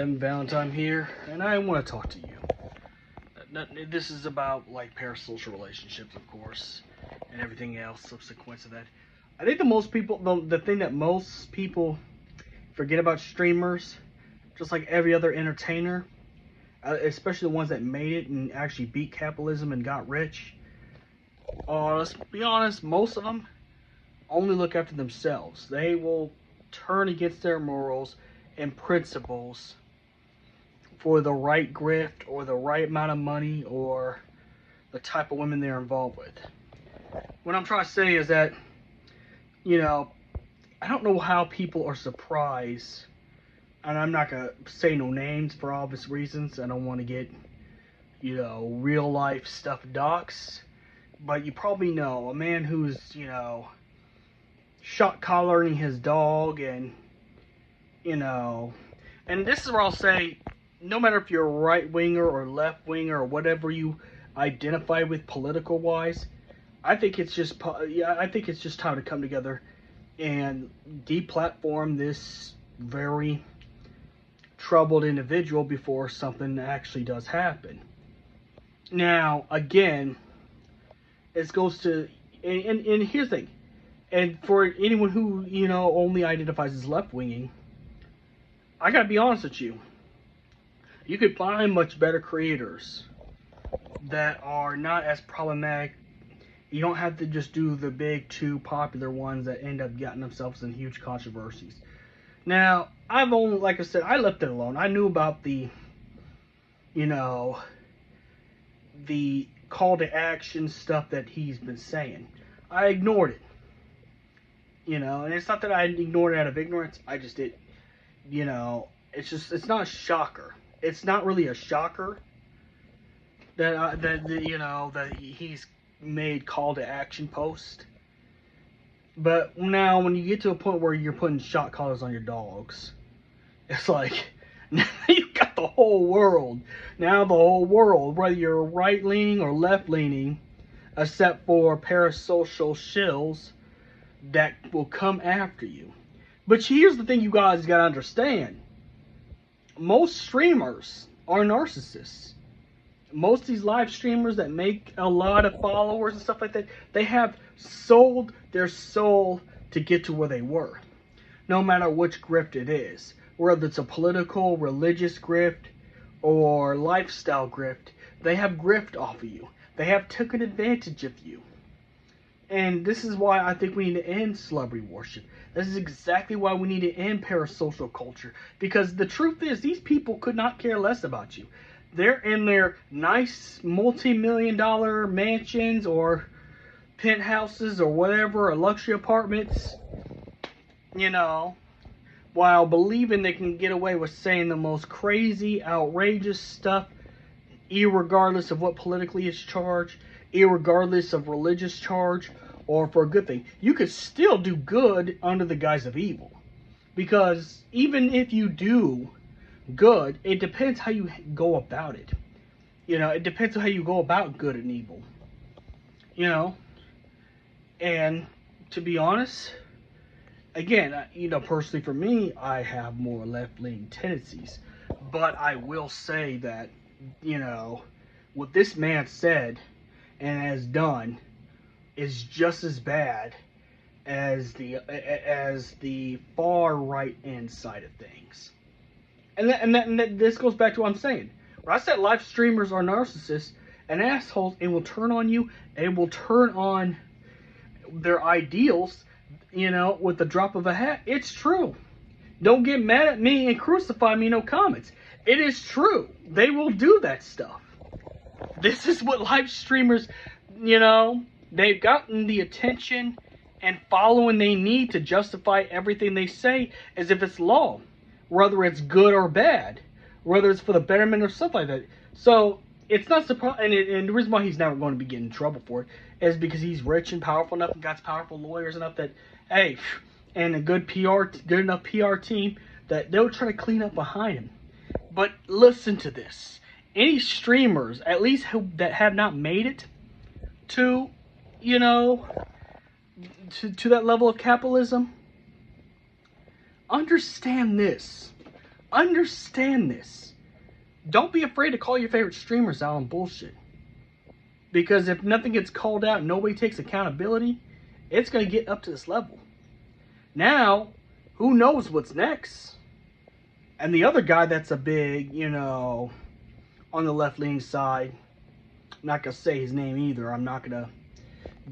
I'm Valentine here, and I want to talk to you. This is about like parasocial relationships, of course, and everything else subsequent to that. I think the thing that most people forget about streamers, just like every other entertainer, especially the ones that made it and actually beat capitalism and got rich. Let's be honest, most of them only look after themselves. They will turn against their morals and principles for the right grift or the right amount of money or the type of women they're involved with. What I'm trying to say is that, you know, I don't know how people are surprised, and I'm not going to say no names for obvious reasons. I don't want to get, real life stuff docs. But you probably know a man who's, shot collaring his dog and, and this is where I'll say, no matter if you're a right winger or left winger or whatever you identify with political wise, I think it's just time to come together and deplatform this very troubled individual before something actually does happen. Now, again, it goes to and here's the thing, and for anyone who only identifies as left winging, I gotta be honest with you. You could find much better creators that are not as problematic. You don't have to just do the big two popular ones that end up getting themselves in huge controversies. Now, like I said, I left it alone. I knew about the call to action stuff that he's been saying. I ignored it. And it's not that I ignored it out of ignorance. I just did. It's not a shocker. It's not really a shocker that he's made call to action post. But now when you get to a point where you're putting shot collars on your dogs, it's like now you got the whole world. Now the whole world, whether you're right leaning or left leaning, except for parasocial shills that will come after you. But here's the thing you guys gotta understand. Most streamers are narcissists. Most of these live streamers that make a lot of followers and stuff like that, they have sold their soul to get to where they were. No matter which grift it is. Whether it's a political, religious grift, or lifestyle grift, they have grift off of you. They have taken advantage of you. And this is why I think we need to end celebrity worship. This is exactly why we need to end parasocial culture. Because the truth is, these people could not care less about you. They're in their nice multi-million-dollar mansions or penthouses or whatever, or luxury apartments, while believing they can get away with saying the most crazy, outrageous stuff, irregardless of what politically is charged, irregardless of religious charge, or for a good thing. You could still do good under the guise of evil. Because even if you do good, it depends how you go about it. It depends on how you go about good and evil. And to be honest, again, personally for me, I have more left-leaning tendencies. But I will say that, what this man said and has done is just as bad as the far right end side of things. And this goes back to what I'm saying. When I said live streamers are narcissists and assholes, it will turn on you, and it will turn on their ideals, with the drop of a hat. It's true. Don't get mad at me and crucify me, no comments. It is true. They will do that stuff. This is what live streamers, they've gotten the attention and following they need to justify everything they say as if it's law, whether it's good or bad, whether it's for the betterment or stuff like that. So it's not surprising, and the reason why he's never going to be getting in trouble for it is because he's rich and powerful enough and got powerful lawyers enough that, hey, and a good enough PR team that they'll try to clean up behind him. But listen to this. Any streamers, at least that have not made it to, to that level of capitalism, understand this. Understand this. Don't be afraid to call your favorite streamers out on bullshit. Because if nothing gets called out, nobody takes accountability, it's going to get up to this level. Now, who knows what's next? And the other guy that's a big, on the left-leaning side, I'm not going to say his name either. I'm not going to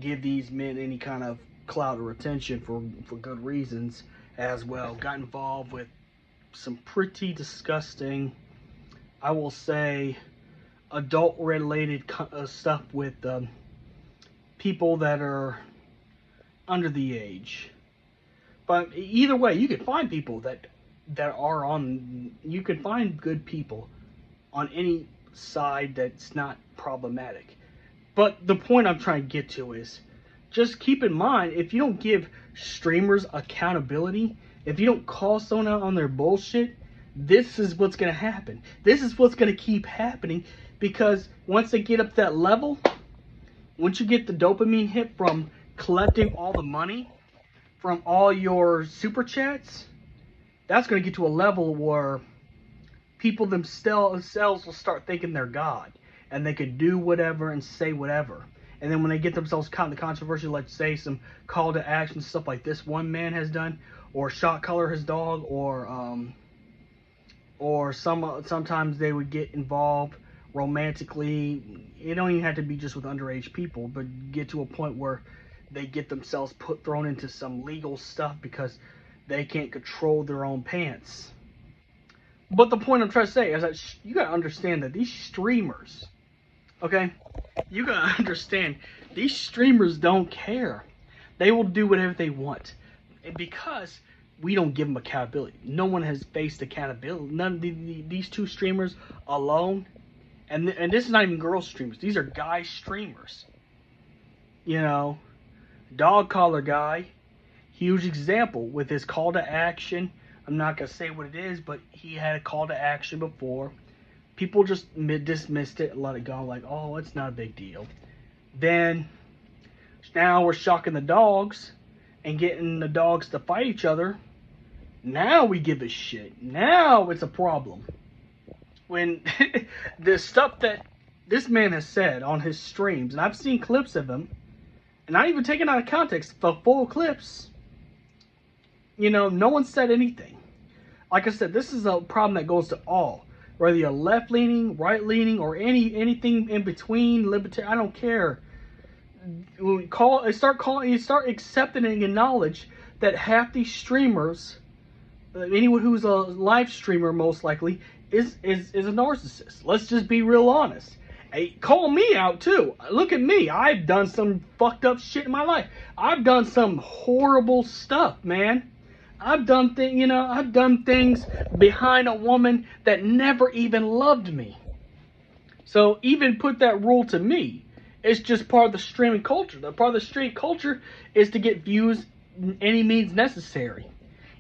give these men any kind of clout or attention for good reasons as well. Got involved with some pretty disgusting, I will say, adult-related stuff with people that are under the age. But either way, you can find people that are on. You can find good people on any side that's not problematic. But the point I'm trying to get to is, just keep in mind, if you don't give streamers accountability, if you don't call someone out on their bullshit, this is what's going to happen. This is what's going to keep happening, because once they get up to that level, once you get the dopamine hit from collecting all the money from all your super chats, that's going to get to a level where people themselves will start thinking they're God, and they could do whatever and say whatever. And then when they get themselves caught in the controversy, let's say some call to action stuff like this one man has done, or shot color his dog, or sometimes they would get involved romantically. It don't even have to be just with underage people, but get to a point where they get themselves thrown into some legal stuff because they can't control their own pants. But the point I'm trying to say is that you gotta understand that these streamers, okay? You gotta understand, these streamers don't care. They will do whatever they want. And because we don't give them accountability. No one has faced accountability. None of these two streamers alone. And this is not even girl streamers. These are guy streamers. Dog collar guy. Huge example with his call to action. I'm not going to say what it is, but he had a call to action before. People just dismissed it and let it go, like, oh, it's not a big deal. Then, now we're shocking the dogs and getting the dogs to fight each other. Now we give a shit. Now it's a problem. When the stuff that this man has said on his streams, and I've seen clips of him, and not even taken out of context, the full clips, no one said anything. Like I said, this is a problem that goes to all. Whether you're left-leaning, right-leaning, or anything in between, libertarian, I don't care. You start accepting and acknowledge that half these streamers, anyone who's a live streamer most likely, is a narcissist. Let's just be real honest. Hey, call me out too. Look at me. I've done some fucked up shit in my life. I've done some horrible stuff, man. I've done things behind a woman that never even loved me. So even put that rule to me. It's just part of the streaming culture. The part of the streaming culture is to get views any means necessary,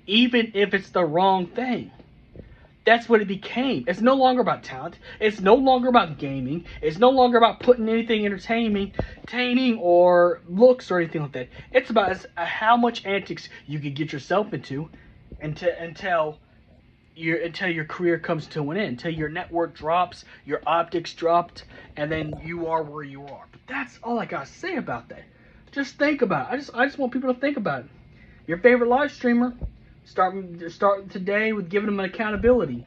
even if it's the wrong thing. That's what it became. It's no longer about talent. It's no longer about gaming. It's no longer about putting anything entertaining or looks or anything like that. It's about how much antics you can get yourself into until your career comes to an end, until your network drops, your optics dropped, and then you are where you are. But that's all I gotta say about that. Just think about it. I just want people to think about it. Your favorite live streamer, start today with giving them accountability.